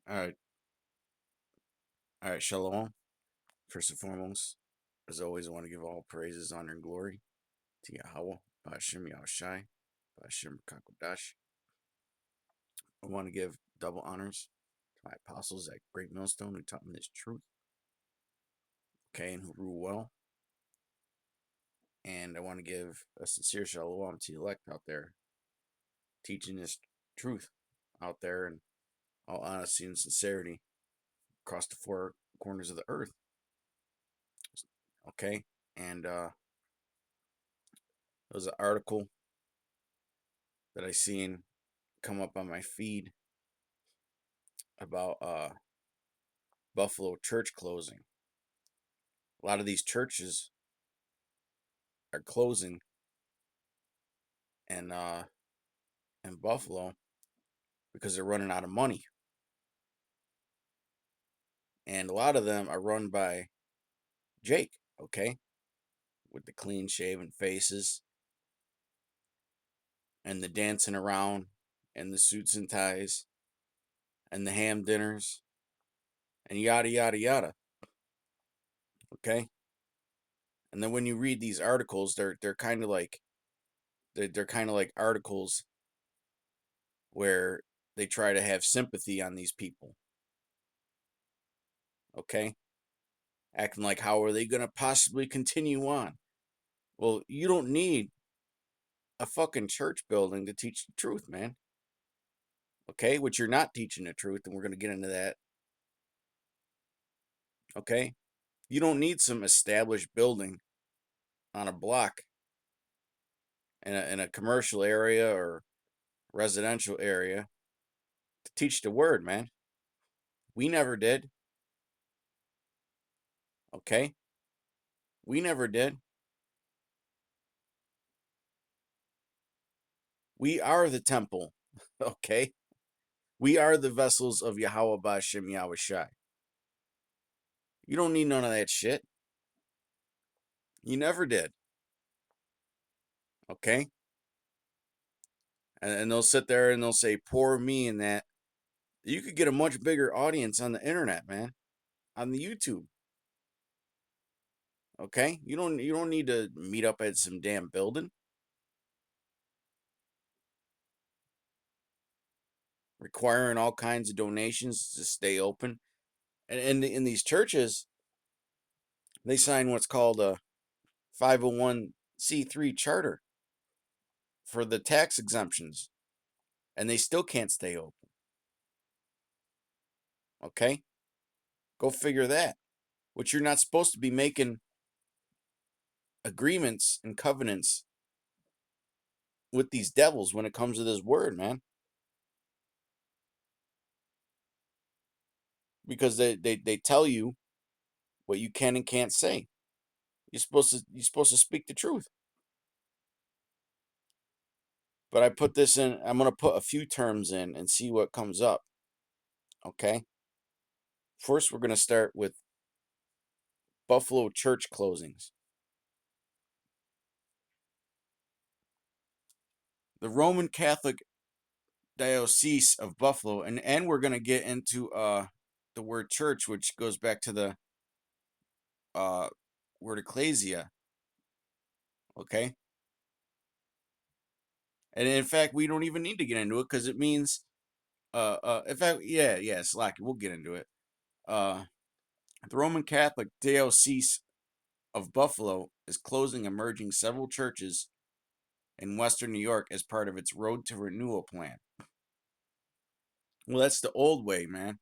All right, all right, Shalom. First and foremost, as always, I want to give all praises, honor, and glory to Yahweh, Ba'ashem Yahushai, Ba'ashem Kakodash. I want to give double honors to my apostles at Great Millstone who taught me this truth, okay, and who rule well. And I want to give a sincere shalom to the elect out there, teaching this truth out there in all honesty and sincerity across the four corners of the earth, okay? And there was an article that I seen come up on my feed about Buffalo church closing. A lot of these churches are closing and in Buffalo because they're running out of money. And a lot of them are run by Jake, okay? With the clean shaven faces and the dancing around and the suits and ties and the ham dinners and yada yada yada. Okay? And then when you read these articles, they're kind of like they're kind of like articles where they try to have sympathy on these people. Okay? Acting like, how are they going to possibly continue on? Well, you don't need a fucking church building to teach the truth, man. Okay? Which you're not teaching the truth, and we're going to get into that. Okay? You don't need some established building on a block in a commercial area or residential area to teach the word, man. We never did. Okay? We never did. We are the temple. Okay? We are the vessels of Yahweh Ba'ashem Yahushai. You don't need none of that shit. You never did. Okay? And they'll sit there and they'll say, poor me and that. You could get a much bigger audience on the internet, man. On the YouTube. Okay? You don't need to meet up at some damn building. Requiring all kinds of donations to stay open. And in these churches, they sign what's called a 501c3 charter for the tax exemptions. And they still can't stay open. Okay? Go figure that. Which you're not supposed to be making agreements and covenants with these devils when it comes to this word, man. Because they tell you what you can and can't say. You're supposed to speak the truth. But I put this in, I'm gonna put a few terms in and see what comes up. Okay? First we're gonna start with Buffalo church closings. The Roman Catholic Diocese of Buffalo, and we're gonna get into the word church, which goes back to the word ecclesia. Okay? And in fact, we don't even need to get into it because it means in fact, yeah, slack it. We'll get into it. The Roman Catholic Diocese of Buffalo is closing and merging several churches in Western New York as part of its Road to Renewal plan. Well, that's the old way, man.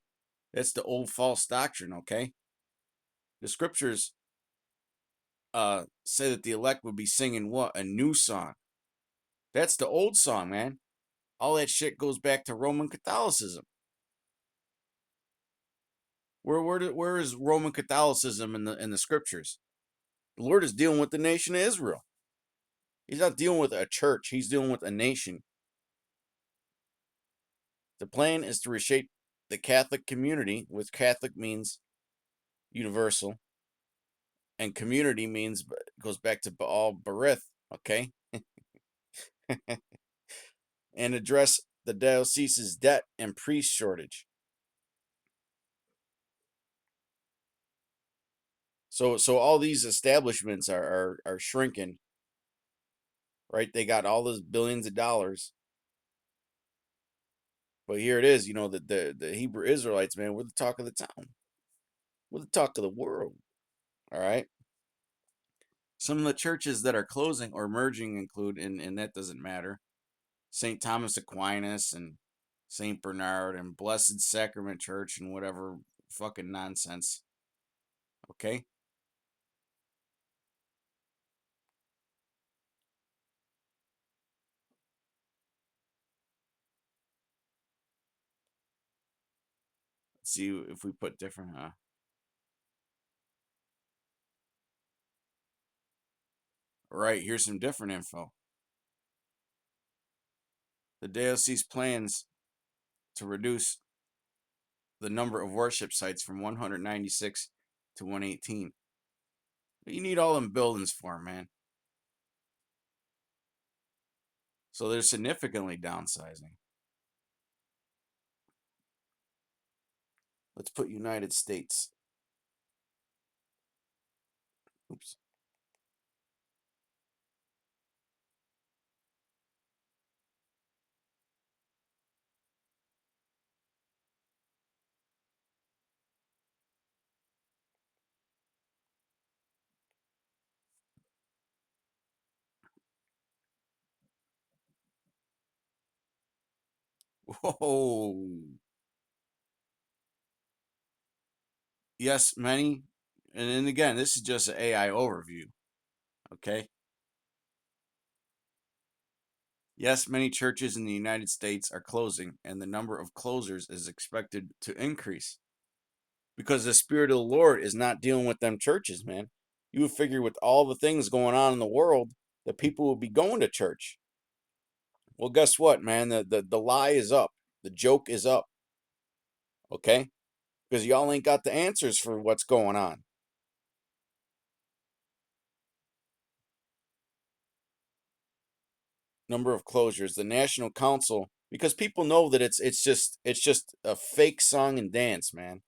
That's the old false doctrine, okay? The scriptures say that the elect would be singing what? A new song. That's the old song, man. All that shit goes back to Roman Catholicism. Where is Roman Catholicism in the scriptures? The Lord is dealing with the nation of Israel. He's not dealing with a church. He's dealing with a nation. The plan is to reshape the Catholic community, which Catholic means universal, and community means goes back to Baal Berith, okay? And address the diocese's debt and priest shortage. So all these establishments are shrinking, right? They got all those billions of dollars. But here it is, the Hebrew Israelites, man, we're the talk of the town. We're the talk of the world. All right. Some of the churches that are closing or merging include, and that doesn't matter, St. Thomas Aquinas and St. Bernard and Blessed Sacrament Church and whatever fucking nonsense. Okay? Let's see if we put different, Right, here's some different info. The diocese plans to reduce the number of worship sites from 196 to 118. What you need all them buildings for, man? So they're significantly downsizing. Let's put United States. Oops. Whoa. Yes, many. And then again, this is just an AI overview. Okay. Yes, many churches in the United States are closing, and the number of closers is expected to increase because the Spirit of the Lord is not dealing with them churches, man. You would figure with all the things going on in the world that people will be going to church. Well, guess what, man? The lie is up. The joke is up. Okay? Because y'all ain't got the answers for what's going on. Number of closures. The National Council, because people know that it's just a fake song and dance, man.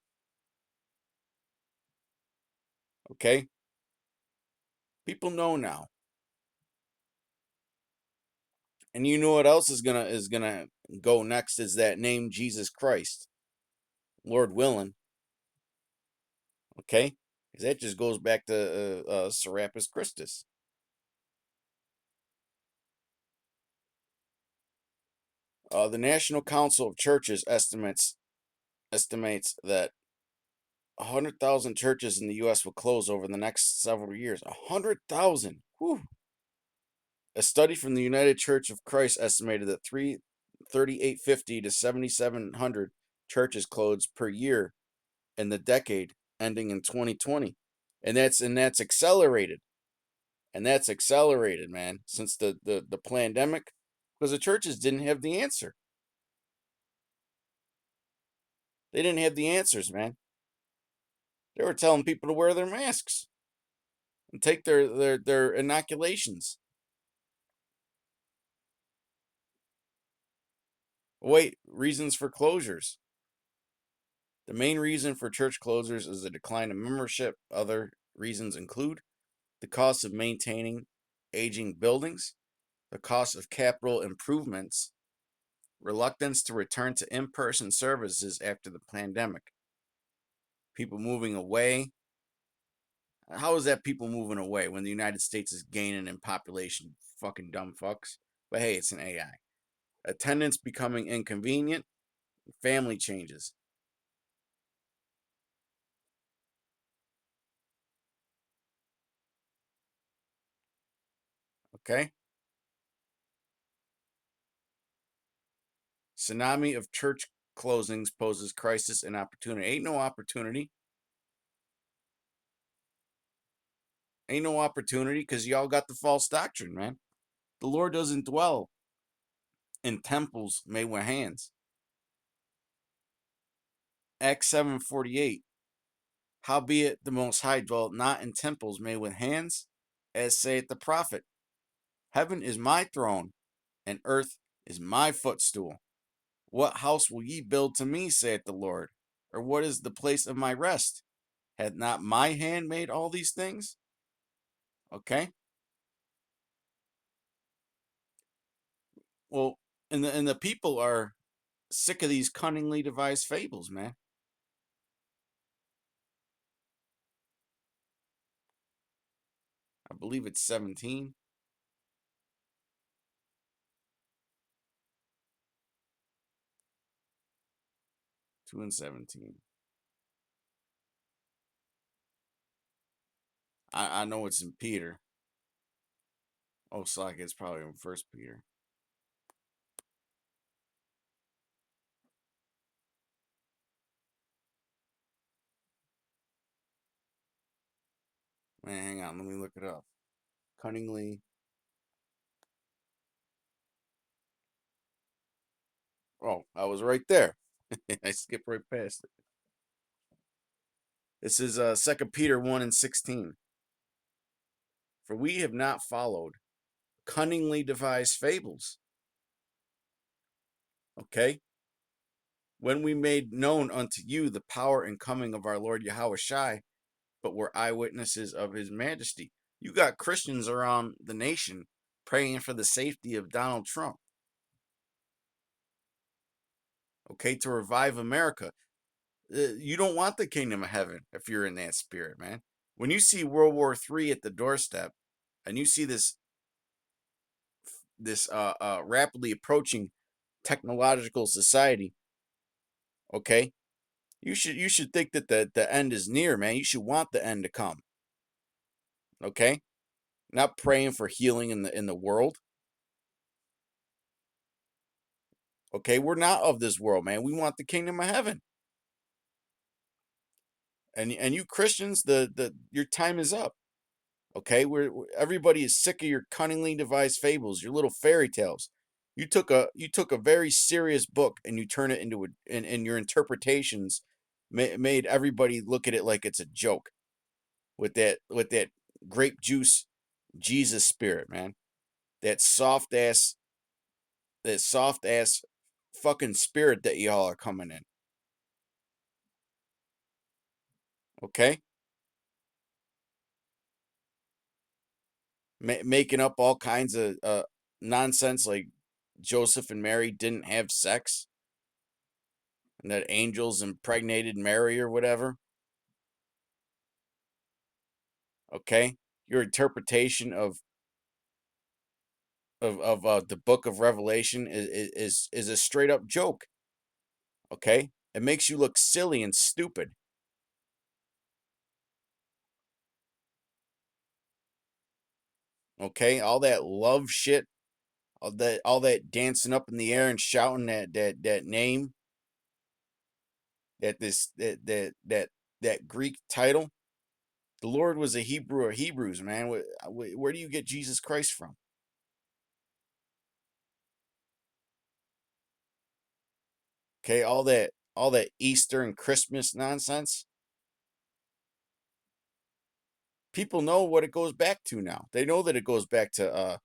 Okay? People know now. And you know what else is gonna go next is that name Jesus Christ, Lord willing. Okay, because that just goes back to Serapis Christus. The National Council of Churches estimates that 100,000 churches in the U.S. will close over the next several years. 100,000. Whew. A study from the United Church of Christ estimated that 3,850 to 7,700 churches closed per year in the decade ending in 2020, and that's accelerated, man, since the pandemic, because the churches didn't have the answer. They didn't have the answers, man. They were telling people to wear their masks and take their inoculations. Wait, reasons for closures. The main reason for church closures is the decline in membership. Other reasons include the cost of maintaining aging buildings, the cost of capital improvements, reluctance to return to in person services after the pandemic, people moving away. How is that people moving away when the United States is gaining in population? Fucking dumb fucks. But hey, it's an AI. Attendance becoming inconvenient, family changes. Okay? Tsunami of church closings poses crisis and opportunity. Ain't no opportunity. Ain't no opportunity because y'all got the false doctrine, man. The Lord doesn't dwell in temples made with hands. Acts 7:48. Howbeit the Most High dwelt not in temples made with hands, as saith the prophet. Heaven is my throne, and earth is my footstool. What house will ye build to me, saith the Lord? Or what is the place of my rest? Had not my hand made all these things? Okay. Well, and the people are sick of these cunningly devised fables, man. I believe it's 17, 2 and 17. I know it's in Peter. Oh, Slack, it's probably in First Peter. Man, hang on, let me look it up. Cunningly. Oh, I was right there. I skipped right past it. This is 2 Peter 1 and 16. For we have not followed cunningly devised fables, okay? When we made known unto you the power and coming of our Lord Yahweh Shai, but were eyewitnesses of his majesty. You got Christians around the nation praying for the safety of Donald Trump, okay, to revive America. You don't want the kingdom of heaven if you're in that spirit, man. When you see World War III at the doorstep, and you see this rapidly approaching technological society, okay, you should think that the end is near, man. You should want the end to come, okay? Not praying for healing in the world. Okay, we're not of this world, man. We want the kingdom of heaven. And you Christians, the your time is up. Okay, everybody is sick of your cunningly devised fables, your little fairy tales. You took a very serious book and you turn it into and your interpretations made everybody look at it like it's a joke with that grape juice Jesus spirit, man. That soft ass that soft ass fucking spirit that y'all are coming in. Okay, making up all kinds of nonsense like Joseph and Mary didn't have sex and that angels impregnated Mary or whatever. Okay, your interpretation of the book of Revelation is a straight up joke. Okay, it makes you look silly and stupid. Okay, all that love shit, all that dancing up in the air and shouting that name, that Greek title. The Lord was a Hebrew or Hebrews, man. Where do you get Jesus Christ from? Okay, all that Easter and Christmas nonsense. People know what it goes back to now. They know that it goes back to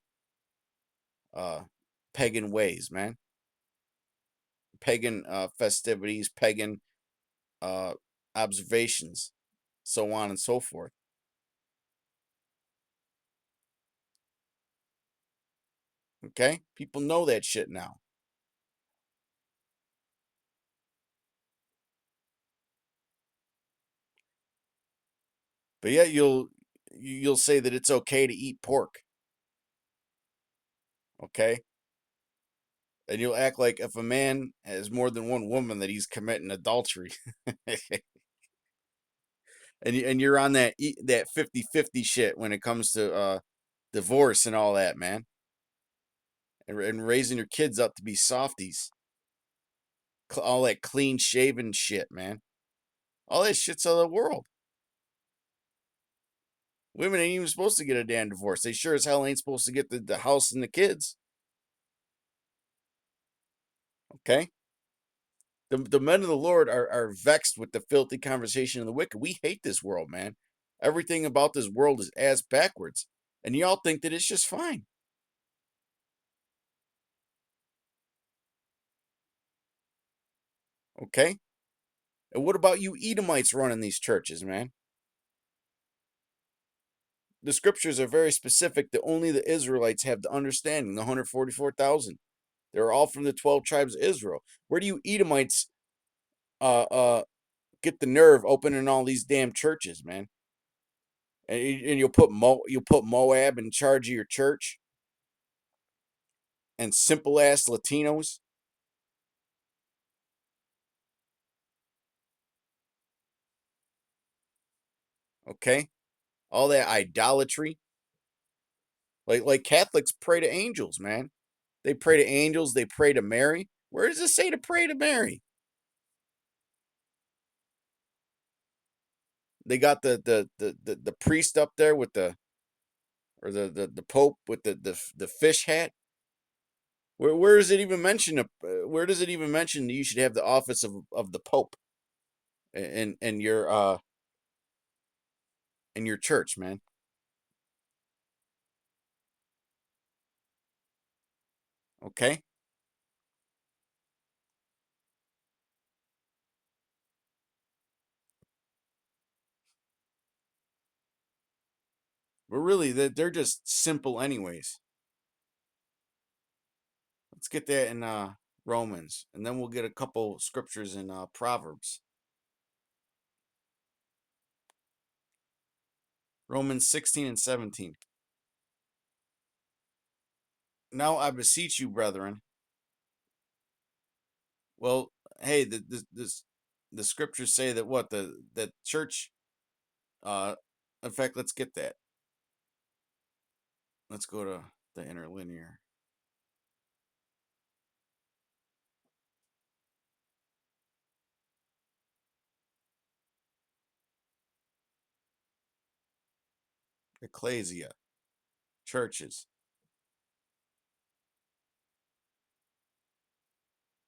uh pagan ways, man. Pagan festivities, pagan uh observations, so on and so forth. Okay? People know that shit now. But yet you'll say that it's okay to eat pork, okay? And you'll act like if a man has more than one woman that he's committing adultery. And you're on that 50-50 shit when it comes to divorce and all that, man. And raising your kids up to be softies. All that clean shaven shit, man. All that shit's out of the world. Women ain't even supposed to get a damn divorce. They sure as hell ain't supposed to get the house and the kids. Okay? The men of the Lord are vexed with the filthy conversation of the wicked. We hate this world, man. Everything about this world is ass backwards. And y'all think that it's just fine. Okay? And what about you Edomites running these churches, man? the scriptures are very specific that only the Israelites have the understanding, the 144,000. They're all from the 12 tribes of Israel. Where do you Edomites uh, uh, get the nerve opening all these damn churches, man? And you'll put Moab in charge of your church and simple ass Latinos. Okay, all that idolatry. Like Catholics pray to angels, man. They pray to angels. They pray to Mary. Where does it say to pray to Mary? They got the priest up there with the or the pope with the fish hat. Where does it even mention where does it even mention you should have the office of the pope in your church, man? Okay, but really they're just simple anyways. Let's get that in Romans, and then we'll get a couple scriptures in Proverbs. Romans 16 and 17. Now I beseech you, brethren. Well, hey, the scriptures say that what the church. Uh, in fact, let's get that. Let's go to the interlinear. Ecclesia, churches.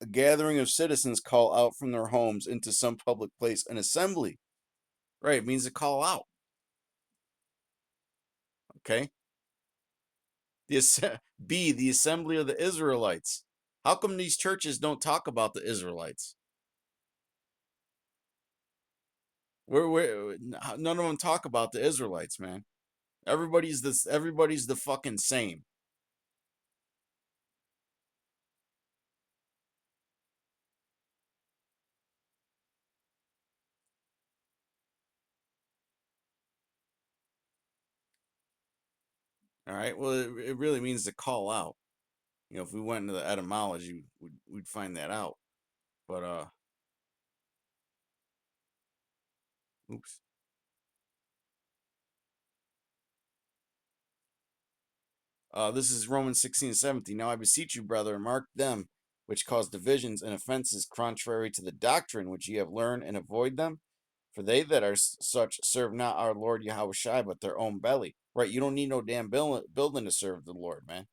A gathering of citizens call out from their homes into some public place, an assembly. Right, it means to call out. Okay. B, the assembly of the Israelites. How come these churches don't talk about the Israelites? None of them talk about the Israelites, man. Everybody's the fucking same. All right. Well, it really means to call out. You know, if we went into the etymology, we'd find that out. But oops. This is Romans 16:17. Now I beseech you, brother, mark them which cause divisions and offenses contrary to the doctrine which ye have learned, and avoid them. For they that are such serve not our Lord Yahushua, but their own belly. Right? You don't need no damn building to serve the Lord, man.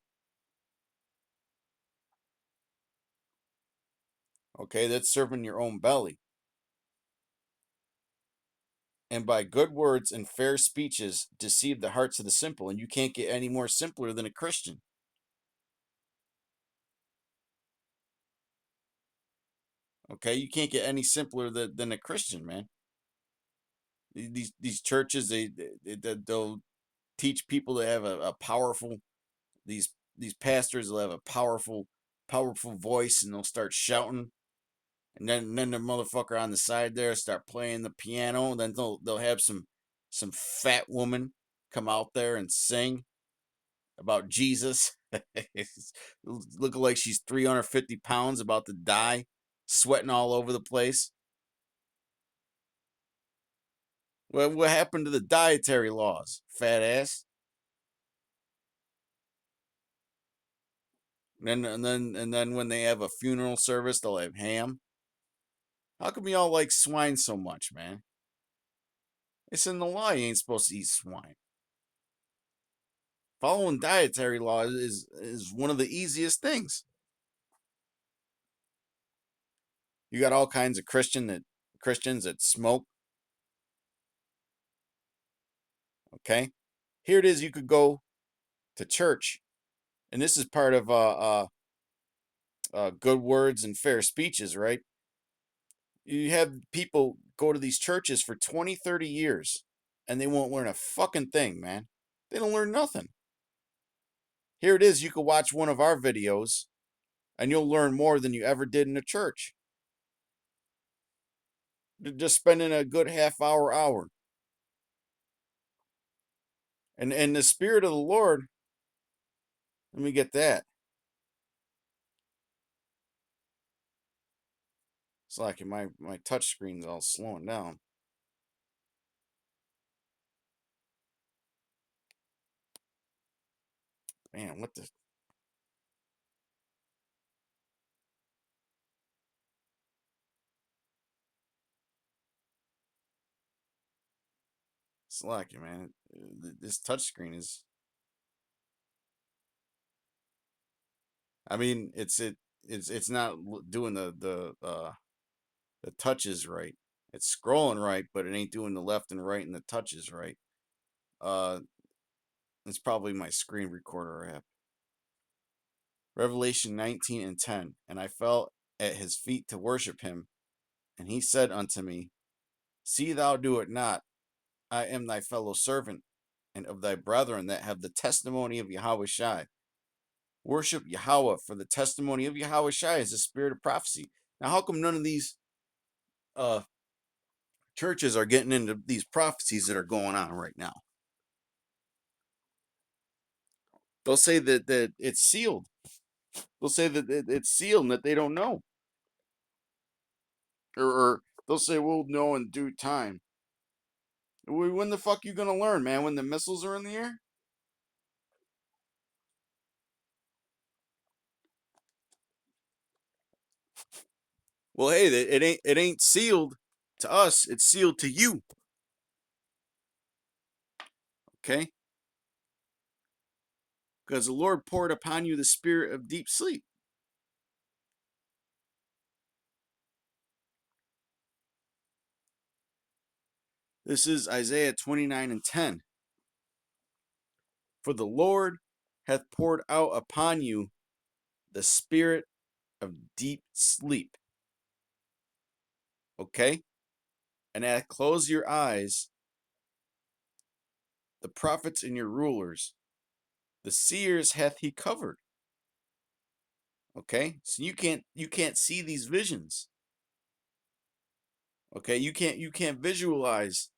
Okay, that's serving your own belly. And by good words and fair speeches deceive the hearts of the simple. And you can't get any more simpler than a Christian. Okay, you can't get any simpler than a Christian, man. These churches they'll teach people to have a powerful these these pastors will have a powerful voice, and they'll start shouting, and then the motherfucker on the side there start playing the piano, and then they'll have some fat woman come out there and sing about Jesus. Looking like she's 350 pounds, about to die, sweating all over the place. Well, what happened to the dietary laws, fat ass? And then when they have a funeral service, they'll have ham. How come y'all like swine so much, man? It's in the law you ain't supposed to eat swine. Following dietary law is one of the easiest things. You got all kinds of Christians that smoke. Okay, here it is. You could go to church, and this is part of good words and fair speeches, right? You have people go to these churches for 20, 30 years, and they won't learn a fucking thing, man. They don't learn nothing. Here it is. You can watch one of our videos and you'll learn more than you ever did in a church. Just spending a good hour. And the Spirit of the Lord, let me get that. It's like my touch screen's all slowing down. Man, what the? It's like, man, this touch screen is. I mean, it's not doing the touches right. It's scrolling right, but it ain't doing the left and right and the touches right. Uh, it's probably my screen recorder app. Revelation 19:10. And I fell at his feet to worship him, and he said unto me, See thou do it not. I am thy fellow servant, and of thy brethren that have the testimony of Yahweh Shai. Worship Yahweh, for the testimony of Yahweh Shai is the spirit of prophecy. Now, how come none of these uh, churches are getting into these prophecies that are going on right now? They'll say that it's sealed. They'll say that it's sealed and that they don't know. Or they'll say, we'll know in due time. When the fuck you gonna learn, man? When the missiles are in the air? Well, hey, it ain't sealed to us. It's sealed to you. Okay? Because the Lord poured upon you the spirit of deep sleep. This is Isaiah 29:10. For the Lord hath poured out upon you the spirit of deep sleep. Okay? And hath closed your eyes, the prophets and your rulers, the seers hath he covered. Okay? So you can't see these visions. Okay? You can't visualize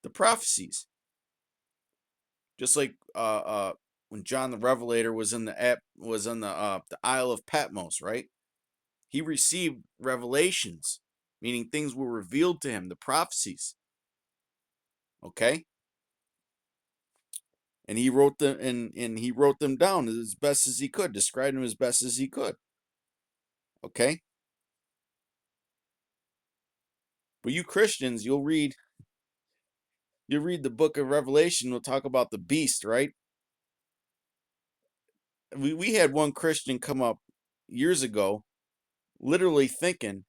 the prophecies. Just like when John the Revelator was in the Isle of Patmos, right? He received revelations, meaning things were revealed to him, the prophecies. Okay? And he wrote them and he wrote them down as best as he could, described them as best as he could. Okay? But you Christians, you'll read the book of Revelation, we'll talk about the beast, right? We had one Christian come up years ago, literally thinking,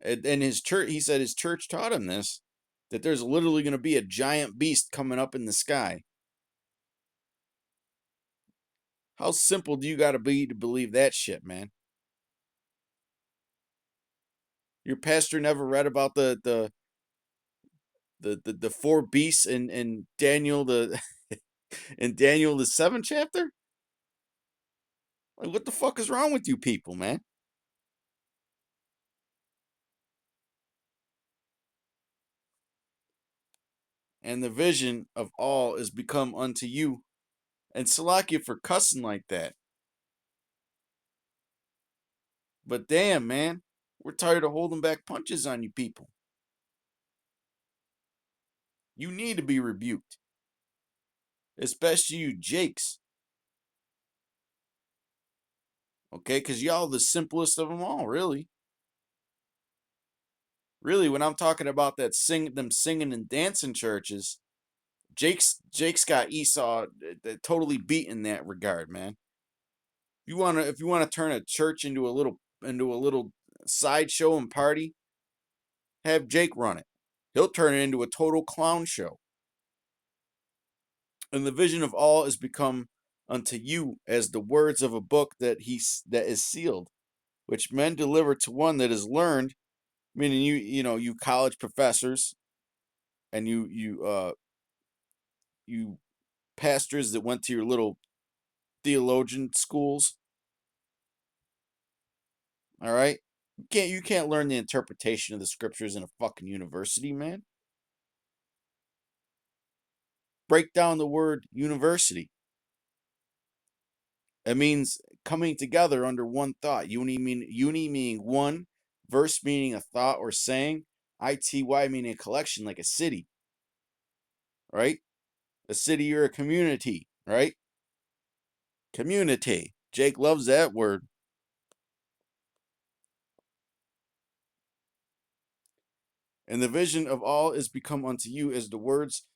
and his church, he said his church taught him this, that there's literally going to be a giant beast coming up in the sky. How simple do you got to be to believe that shit, man? Your pastor never read about the four beasts in Daniel in Daniel the 7th chapter? Like, what the fuck is wrong with you people, man? And the vision of all is become unto you. And Salakia for cussing like that. But damn, man, we're tired of holding back punches on you people. You need to be rebuked. Especially you Jakes. Okay, because y'all the simplest of them all, really. Really, when I'm talking about them singing and dancing churches, Jake's got Esau totally beat in that regard, man. If you wanna turn a church into a little sideshow and party, have Jake run it. He'll turn it into a total clown show. And the vision of all is become unto you as the words of a book that is sealed, which men deliver to one that is learned, meaning you college professors, and you pastors that went to your little theologian schools. All right? You can't learn the interpretation of the scriptures in a fucking university, man. Break down the word university. It means coming together under one thought. Uni meaning one, verse meaning a thought or saying, ity meaning a collection, like a city, right? A city or a community, right? Community. Jake loves that word. And the vision of all is become unto you as the words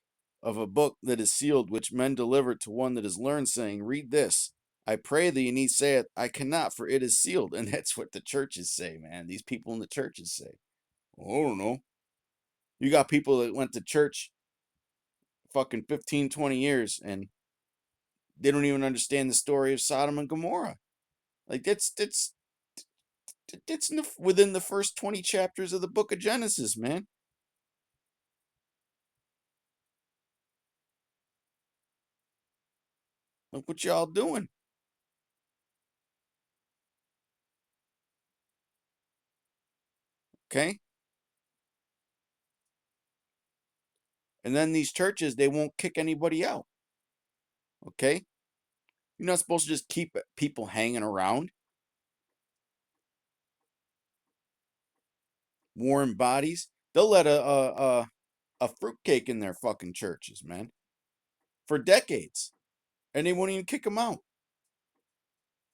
of a book that is sealed, which men deliver to one that is learned, saying, read this. I pray thee, and he saith, I cannot, for it is sealed. And that's what the churches say, man. These people in the churches say. Well, I don't know. You got people that went to church fucking 15, 20 years, and they don't even understand the story of Sodom and Gomorrah. Like, that's within the first 20 chapters of the book of Genesis, man. Look what y'all doing. Okay? And then these churches, they won't kick anybody out. Okay? You're not supposed to just keep people hanging around. Warm bodies. They'll let a fruitcake in their fucking churches, man, for decades, and they won't even kick him out.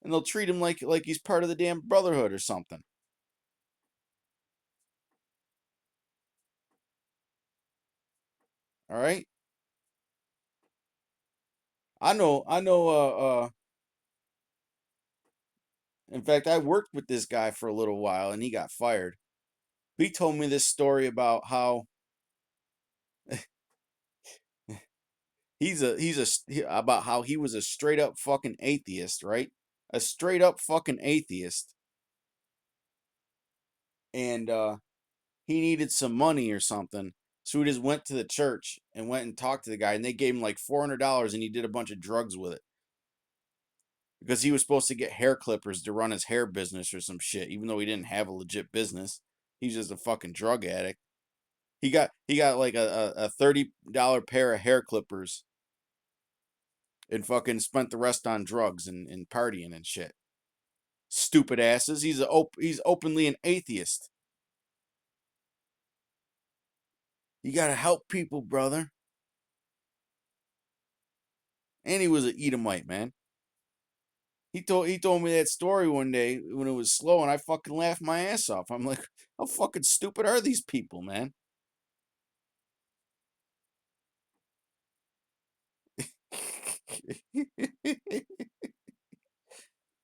And they'll treat him like he's part of the damn brotherhood or something. All right. I know. In fact, I worked with this guy for a little while, and he got fired. He told me this story about how about how he was a straight up fucking atheist, right? A straight up fucking atheist, and he needed some money or something. So he just went to the church and went and talked to the guy, and they gave him like $400, and he did a bunch of drugs with it because he was supposed to get hair clippers to run his hair business or some shit, even though he didn't have a legit business. He's just a fucking drug addict. He got like a $30 pair of hair clippers and fucking spent the rest on drugs and partying and shit. Stupid asses. He's openly an atheist. You gotta help people, brother. And he was an Edomite, man. He told me that story one day when it was slow, and I fucking laughed my ass off. I'm like, how fucking stupid are these people, man?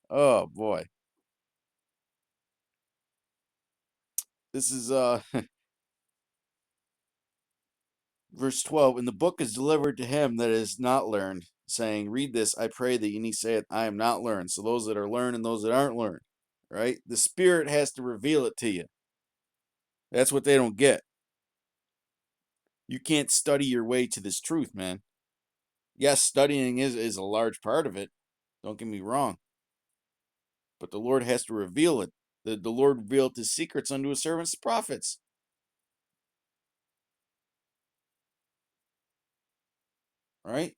Oh boy. This is verse 12. And the book is delivered to him that is not learned, saying, read this, I pray thee. And he saith, I am not learned. So those that are learned and those that aren't learned, right? The Spirit has to reveal it to you. That's what they don't get. You can't study your way to this truth, man. Yes, studying is a large part of it. Don't get me wrong. But the Lord has to reveal it. The Lord revealed his secrets unto his servants, the prophets. Right?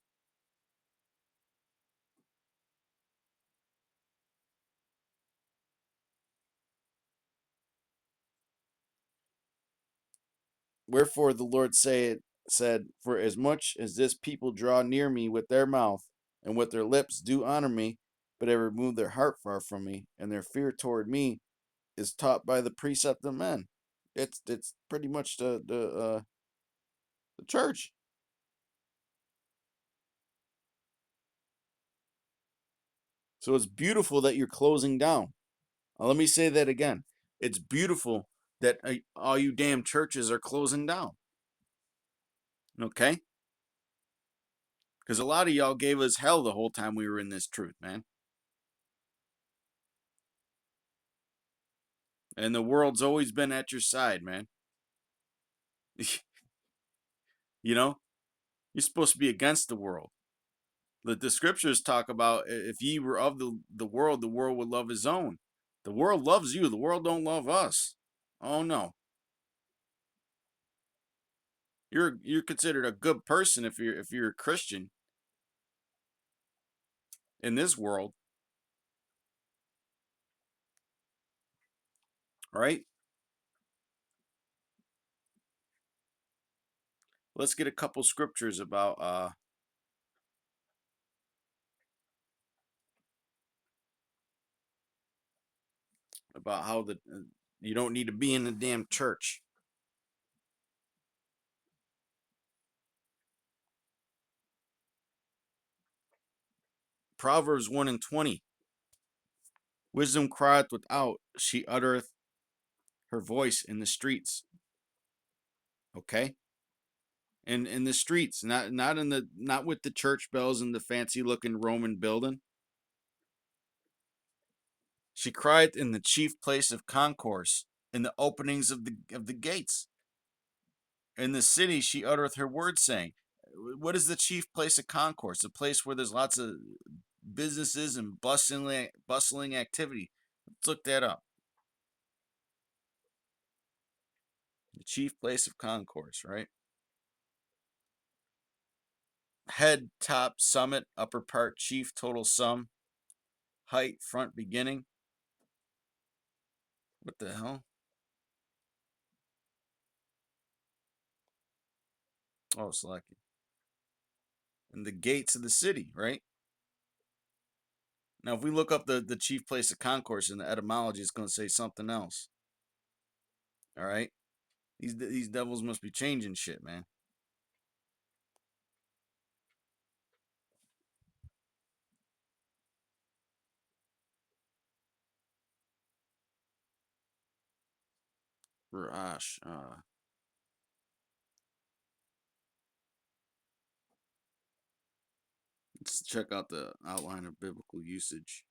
Wherefore the Lord said, for as much as this people draw near me with their mouth, and with their lips do honor me, but have removed their heart far from me, and their fear toward me is taught by the precept of men. It's pretty much the church. So it's beautiful that you're closing down. Now, let me say that again. It's beautiful that all you damn churches are closing down. Okay? Because a lot of y'all gave us hell the whole time we were in this truth, man. And the world's always been at your side, man. You know? You're supposed to be against the world. The scriptures talk about if ye were of the world would love his own. The world loves you. The world don't love us. Oh no. You're considered a good person if you're a Christian in this world, right? Let's get a couple scriptures about how the you don't need to be in the damn church. Proverbs 1 and 20. Wisdom crieth without, she uttereth her voice in the streets. Okay? And in the streets, not with the church bells and the fancy looking Roman building. She crieth in the chief place of concourse, in the openings of the gates. In the city she uttereth her word, saying, what is the chief place of concourse? A place where there's lots of businesses and bustling activity. Let's look that up. The chief place of concourse, right? Head, top, summit, upper part, chief, total sum, height, front, beginning. What the hell? Oh, selected. And the gates of the city, right? Now, if we look up the chief place of concourse in the etymology, it's going to say something else. All right? These devils must be changing shit, man. Gosh. Let's check out the outline of biblical usage.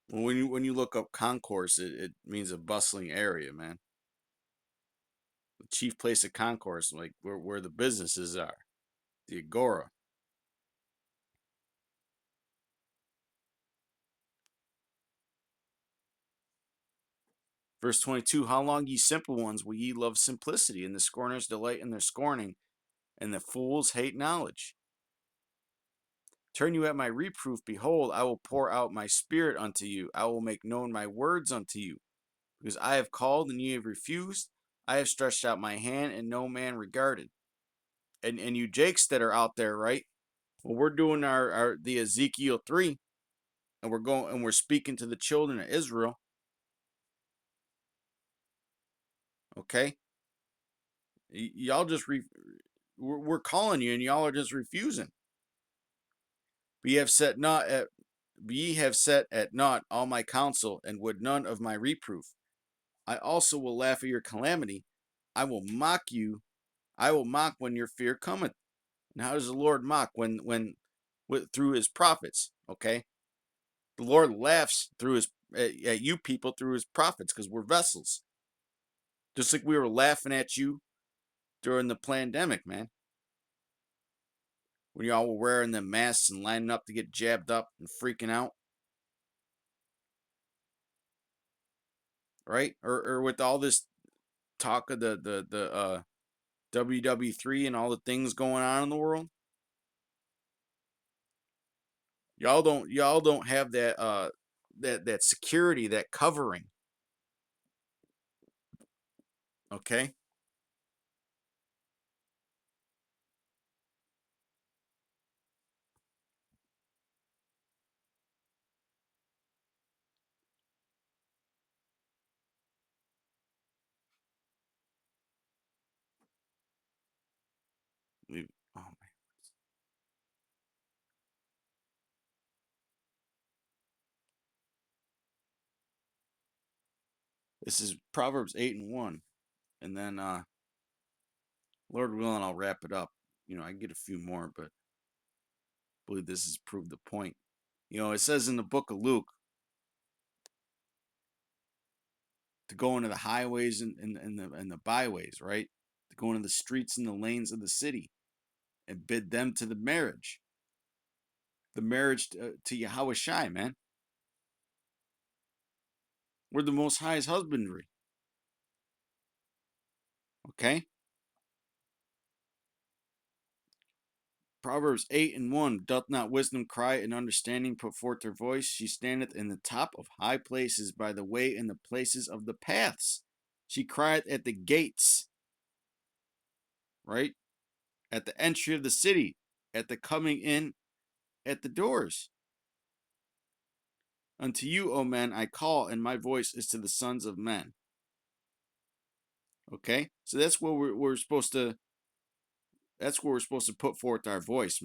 Well, when you look up concourse, it means a bustling area, man. The chief place of concourse, like where the businesses are, the agora. Verse 22: How long, ye simple ones, will ye love simplicity, and the scorners delight in their scorning, and the fools hate knowledge? Turn you at my reproof, behold, I will pour out my spirit unto you. I will make known my words unto you. Because I have called, and ye have refused. I have stretched out my hand, and no man regarded. And you Jakes that are out there, right? Well, we're doing our the Ezekiel 3, and we're speaking to the children of Israel. Okay? Y'all just we're calling you, and y'all are just refusing. But ye have set at naught all my counsel, and would none of my reproof. I also will laugh at your calamity. I will mock you. I will mock when your fear cometh. And how does the Lord mock? Through his prophets. Okay, the Lord laughs through his at you people through his prophets because we're vessels. Just like we were laughing at you during the pandemic, man. When y'all were wearing them masks and lining up to get jabbed up and freaking out, right? Or with all this talk of the WW3 and all the things going on in the world. Y'all don't have that security, that covering. Okay? We oh man. This is Proverbs 8 and 1. And then Lord willing, I'll wrap it up. I get a few more, but I believe this has proved the point. It says in the book of Luke to go into the highways and the byways, right? To go into the streets and the lanes of the city and bid them to the marriage. The marriage to Yahweh Shai, man. We're the Most High's husbandry. Okay? Proverbs 8:1. Doth not wisdom cry and understanding put forth her voice? She standeth in the top of high places by the way in the places of the paths. She crieth at the gates, right? At the entry of the city, at the coming in, at the doors. Unto you, O men, I call, and my voice is to the sons of men. Okay? So that's where we're supposed to put forth our voice,